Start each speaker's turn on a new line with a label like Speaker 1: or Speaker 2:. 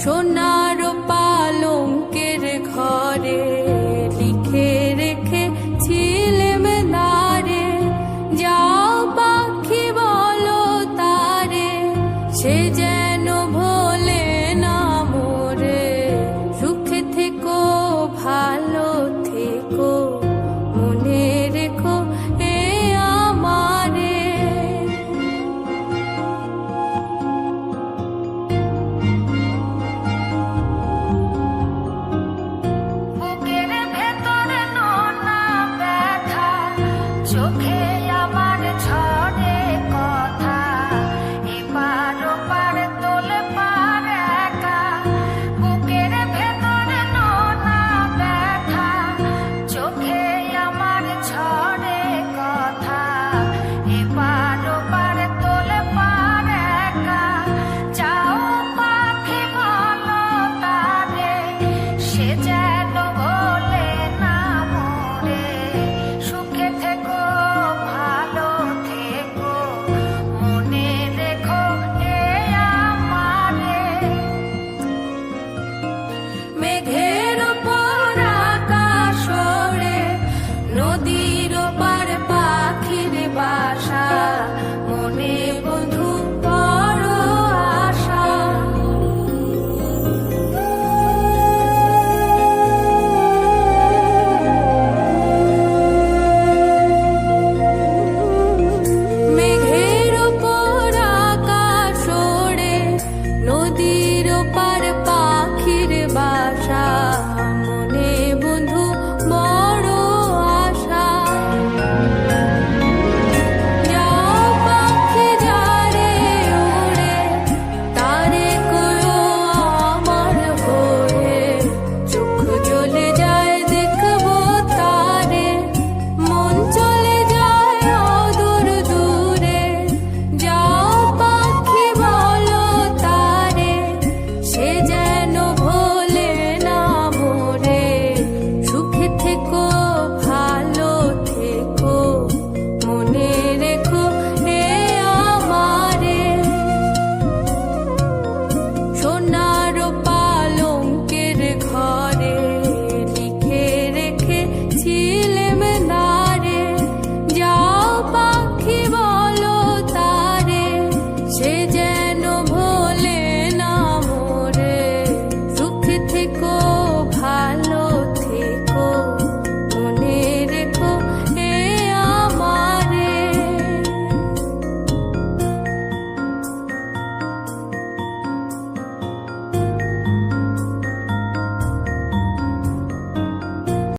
Speaker 1: সোনার পালঙ্কের ঘরে লিখে রেখেছিলেম নারে, যাও পাখি বলো তারে, সে যেন ভোলে না মোরে। সুখে থেকো ভালো থেকো, মনে রেখো এ আমারে। বুকের ভেতরে নোনা ব্যথা, চোখে আমার ঝরে কথা, এপার ওপার তোলে পার একা। বুকের ভেতরে নোনা ব্যথা, চোখে আমার ঝরে কথা, এপার ওপার তোলে পার একা। যাও পাখি বলো তারে, সে যেন ভোলে না মোরে। সুখে থেকো ভালো থেকো, মনে রেখো এ আমারে। মেঘের ওপর আকাশ ওড়ে, নদীর ওপার পাখির বাসা, মনে বন্ধু বড় আশা। মেঘের ওপর আকাশ ওড়ে, নদীর ওপার